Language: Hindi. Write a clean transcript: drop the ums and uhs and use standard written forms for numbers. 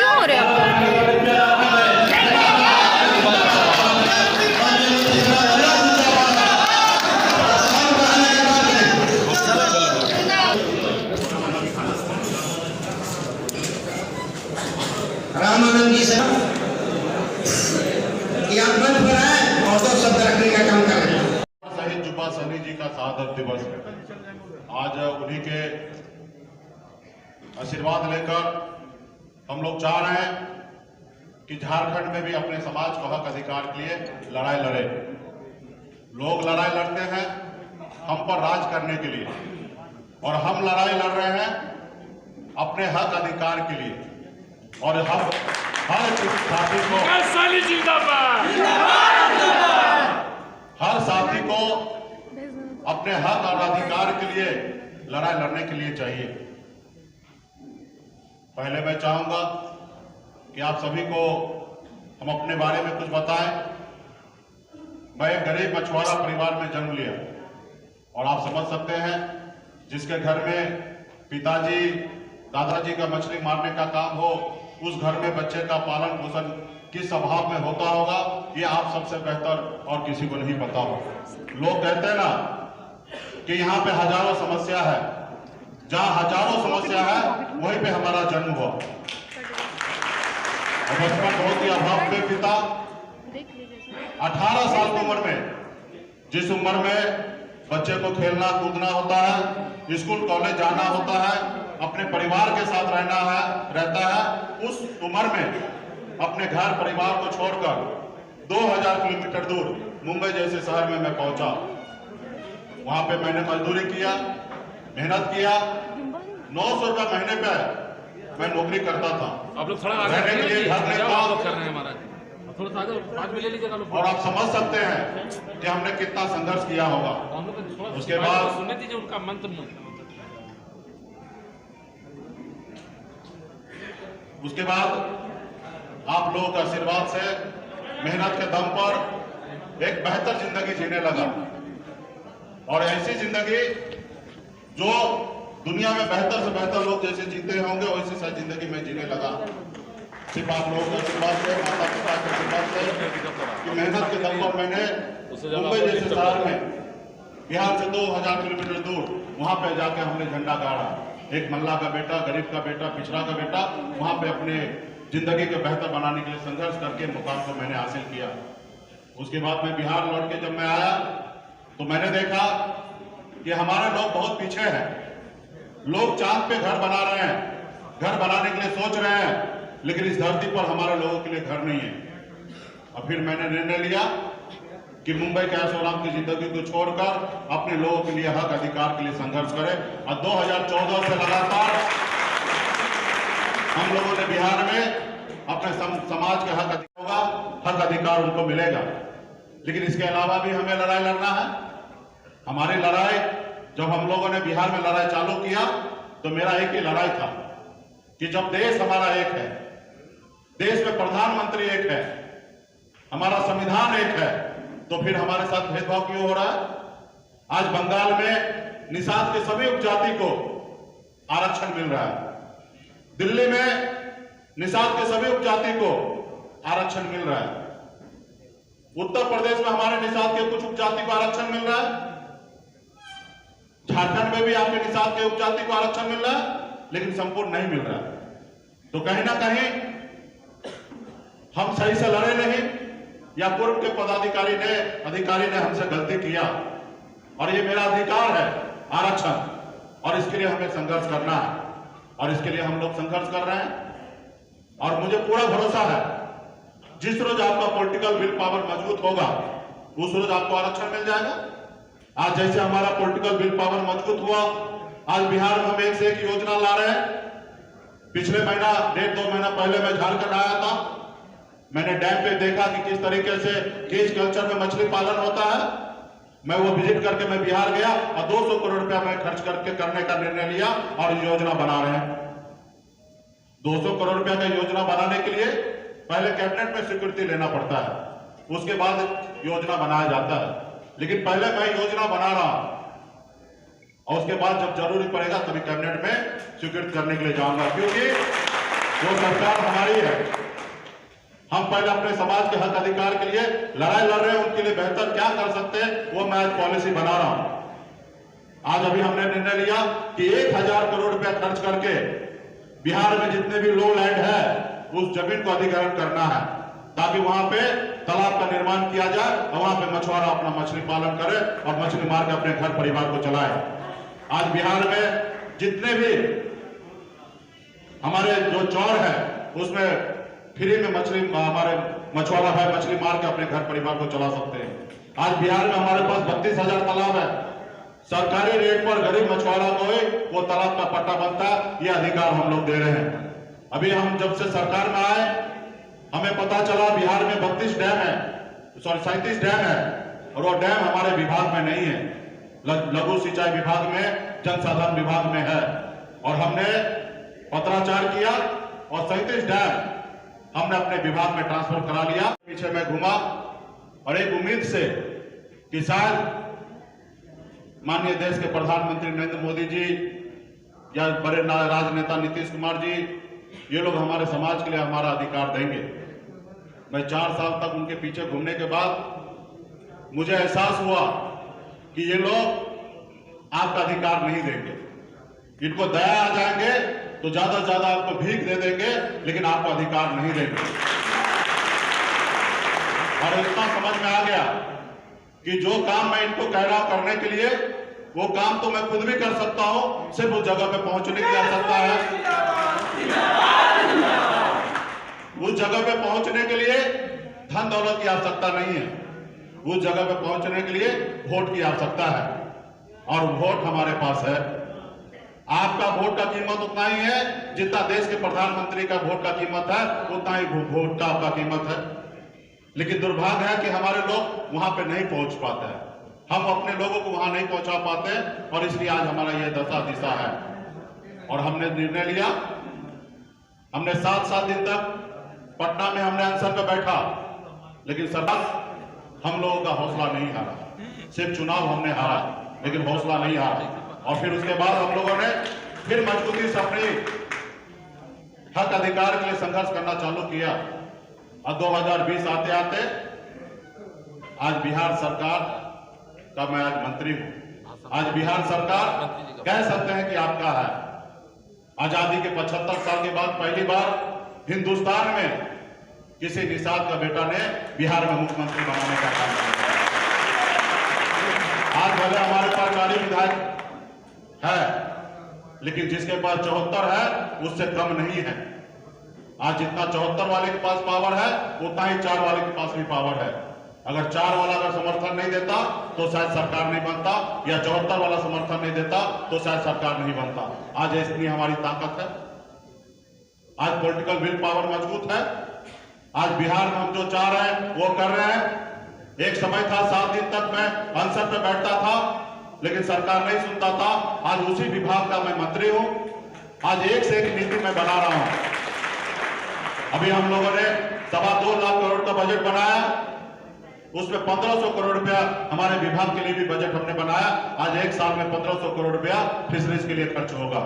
क्यों हो रहे हो? रामानंद जी से या मंच पर आए और दो शब्द रखने का काम करें। शहीद जुब्बा सैनी जी का शहादत दिवस है। आज उन्हीं के आशीर्वाद लेकर हम लोग चाह रहे हैं कि झारखंड में भी अपने समाज को हक अधिकार के लिए लड़ाई लड़े। लोग लड़ाई लड़ते हैं हम पर राज करने के लिए, और हम लड़ाई लड़ रहे हैं अपने हक अधिकार के लिए। और हम हर साथी को अपने हक और अधिकार के लिए लड़ाई लड़ने के लिए चाहिए। पहले मैं चाहूंगा कि आप सभी को हम अपने बारे में कुछ बताएं। मैं एक गरीब मछुआरा परिवार में जन्म लिया, और आप समझ सकते हैं जिसके घर में पिताजी दादाजी का मछली मारने का काम हो, उस घर में बच्चे का पालन पोषण किस स्वभाव में होता होगा, ये आप सबसे बेहतर और किसी को नहीं पता होगा। लोग कहते हैं ना कि यहाँ पे हजारों समस्या है, जहाँ हजारों समस्या है वहीं पे हमारा जन्म हुआ। और बचपन बहुत ही अभाव में पिता 18 साल की उम्र में, जिस उम्र में बच्चे को खेलना कूदना होता है, स्कूल कॉलेज जाना होता है, अपने परिवार के साथ रहता है, उस उम्र में अपने घर परिवार को छोड़कर 2000 किलोमीटर दूर मुंबई जैसे शहर में मैं पहुंचा। वहां पे मैंने मजदूरी किया, मेहनत किया। 900 रुपये महीने पे मैं नौकरी करता था। आप लोग थोड़ा रहने के लिए घर नहीं था। कर रहे हैं हमारा थोड़ा सा आगे 5 मिनट ले लीजिएगा। और आप समझ सकते हैं कि हमने कितना संघर्ष किया होगा। उसके बाद सुनने दीजिए उनका मंत्र। उसके बाद आप लोगों के आशीर्वाद से मेहनत के दम पर एक बेहतर जिंदगी जीने लगा, और ऐसी जिंदगी जो दुनिया में बेहतर से बेहतर लोग जैसे जीते होंगे वैसी सारी जिंदगी में जीने लगा। सिर्फ आप लोगों के आशीर्वाद से, माता पिता के आशीर्वाद से, कि मेहनत के दम पर मैंने मुंबई जैसे शहर में बिहार से 2000 किलोमीटर दूर वहां पे जाके हमने झंडा गाड़ा। एक मल्ला का बेटा, गरीब का बेटा, पिछड़ा का बेटा, वहां पे अपने जिंदगी को बेहतर बनाने के लिए संघर्ष करके मुकाम को मैंने हासिल किया। उसके बाद मैं बिहार लौट के जब मैं आया तो मैंने देखा कि हमारे लोग बहुत पीछे हैं। लोग चांद पे घर बना रहे हैं, घर बनाने के लिए सोच रहे हैं, लेकिन इस धरती पर हमारे लोगों के लिए घर नहीं है। और फिर मैंने निर्णय लिया कि मुंबई के ऐशोआराम की जिंदगी को छोड़कर अपने लोगों के लिए हक अधिकार के लिए संघर्ष करें। और 2014 से लगातार हम लोगों ने बिहार में अपने समाज के हक अधिकार उनको मिलेगा। लेकिन इसके अलावा भी हमें लड़ाई लड़ना है। हमारी लड़ाई, जब हम लोगों ने बिहार में लड़ाई चालू किया तो मेरा एक ही लड़ाई था कि जब देश हमारा एक है, देश में प्रधानमंत्री एक है, हमारा संविधान एक है, तो फिर हमारे साथ भेदभाव क्यों हो रहा है? आज बंगाल में निषाद के सभी उपजाति को आरक्षण मिल रहा है, दिल्ली में निषाद के सभी उपजाति को आरक्षण मिल रहा है, उत्तर प्रदेश में हमारे निषाद के कुछ उपजाति को आरक्षण मिल रहा है, झारखंड में भी आपके निषाद के उपजाति को आरक्षण मिल रहा है, लेकिन संपूर्ण नहीं मिल रहा है। तो कहीं ना कहीं हम सही से लड़े नहीं, या पूर्व के अधिकारी ने हमसे गलती किया, और ये मेरा अधिकार है आरक्षण, और इसके लिए हमें संघर्ष करना है, और इसके लिए हम लोग संघर्ष कर रहे हैं। और मुझे पूरा भरोसा है जिस रोज आपका पॉलिटिकल विल पावर मजबूत होगा उस रोज आपको आरक्षण मिल जाएगा। आज जैसे हमारा पॉलिटिकल विल पावर मजबूत हुआ, आज बिहार में हम एक से एक योजना ला रहे हैं। पिछले महीना 1.5-2 महीना पहले मैं झारखंड आया था। मैंने डैम पे देखा कि किस तरीके से केज कल्चर में मछली पालन होता है। मैं वो विजिट करके मैं बिहार गया और 200 करोड़ रुपया मैं खर्च करके करने का निर्णय लिया, और योजना बना रहे हैं। 200 करोड़ रुपया का योजना बनाने के लिए पहले कैबिनेट में स्वीकृति लेना पड़ता है, उसके बाद योजना बनाया जाता है। लेकिन पहले मैं योजना बना रहा हूं, और उसके बाद जब जरूरी पड़ेगा तभी कैबिनेट में स्वीकृत करने के लिए जाऊंगा, क्योंकि वो सरकार हमारी है। हम पहले अपने समाज के हक अधिकार के लिए लड़ाई लड़ रहे हैं, उनके लिए बेहतर क्या कर सकते हैं वो मैं आज पॉलिसी बना रहा हूं। आज अभी हमने निर्णय लिया कि 1000 करोड़ रुपया खर्च करके बिहार में जितने भी लो लैंड है उस जमीन को अधिग्रहण करना है, ताकि वहां पे तालाब का निर्माण किया जाए और वहां पे मछुआरा अपना मछली पालन करे और मछली मार के अपने घर परिवार को चलाए। आज बिहार में जितने भी हमारे जो चौर है उसमें फ्री में मछली हमारे मछुआरा भाई मछली मार के अपने घर परिवार को चला सकते हैं। आज बिहार में हमारे पास 32,000 तालाब है, सरकारी रेट पर गरीब मछुआरा को ही वो तालाब का पट्टा बनता है, ये अधिकार हम लोग दे रहे हैं। अभी हम जब से सरकार में आए हमें पता चला बिहार में 32 डैम है, 37 डैम है और वो डैम हमारे विभाग में नहीं है, लघु सिंचाई विभाग में, जनसाधारण विभाग में है। और हमने पत्राचार किया और 37 डैम हमने अपने विभाग में ट्रांसफर करा लिया। पीछे मैं घूमा और एक उम्मीद से कि शायद माननीय देश के प्रधानमंत्री नरेंद्र मोदी जी या बड़े राजनेता नीतीश कुमार जी, ये लोग हमारे समाज के लिए हमारा अधिकार देंगे। मैं 4 साल तक उनके पीछे घूमने के बाद मुझे एहसास हुआ कि ये लोग आपका अधिकार नहीं देंगे। इनको दया आ जाएंगे तो ज्यादा से ज्यादा आपको भीख दे देंगे, लेकिन आपको अधिकार नहीं देंगे। और इतना समझ में आ गया कि जो काम मैं इनको कह रहा हूं करने के लिए, वो काम तो मैं खुद भी कर सकता हूं, सिर्फ उस जगह पे पहुंचने की आवश्यकता है। उस जगह पे पहुंचने के लिए धन दौलत की आवश्यकता नहीं है, उस जगह पे पहुंचने के लिए वोट की आवश्यकता है, और वोट हमारे पास है। आपका वोट का कीमत उतना ही है जितना देश के प्रधानमंत्री का वोट का कीमत है, उतना ही वोट का आपका कीमत है। लेकिन दुर्भाग्य है कि हमारे लोग वहां पे नहीं पहुंच पाते हैं, हम अपने लोगों को वहां नहीं पहुंचा पाते हैं, और इसलिए आज हमारा यह दशा दिशा है। और हमने निर्णय लिया, हमने 7 दिन तक पटना में हमने अनशन पे बैठा, लेकिन सरकार हम लोगों का हौसला नहीं हारा। सिर्फ चुनाव हमने हारा, लेकिन हौसला नहीं हारा। और फिर उसके बाद हम लोगों ने फिर मजबूती से अपने हक अधिकार के लिए संघर्ष करना चालू किया। और 2020 आते आते आज बिहार सरकार का मैं आज मंत्री हूं। आज बिहार सरकार कह सकते हैं कि आपका है। आजादी के 75 साल के बाद पहली बार हिंदुस्तान में किसी निषाद का बेटा ने बिहार में मुख्यमंत्री बनाने का काम किया। आज भले हमारे पास 40 विधायक है, लेकिन जिसके पास 74 है उससे कम नहीं है। आज जितना 74 वाले के पास पावर है, उतना ही 4 वाले के पास भी पावर है। अगर 4 वाला अगर समर्थन नहीं देता तो शायद सरकार नहीं बनता, या 74 वाला समर्थन नहीं देता तो शायद सरकार नहीं बनता। आज इतनी हमारी ताकत है, आज पॉलिटिकल विल पावर मजबूत है। आज बिहार में हम जो चाह रहे हैं वो कर रहे हैं। एक समय था 7 दिन तक मैं अनशन पे बैठता था, लेकिन सरकार नहीं सुनता था। आज उसी विभाग का मैं मंत्री हूं। आज एक से एक नीति मैं बना रहा हूं। अभी हम लोगों ने 2.25 लाख करोड़ का बजट बनाया, उसमें 1500 करोड़ रुपया हमारे विभाग के लिए भी बजट हमने बनाया। आज 1 साल में 1500 करोड़ रुपया फिशरीज के लिए खर्च होगा।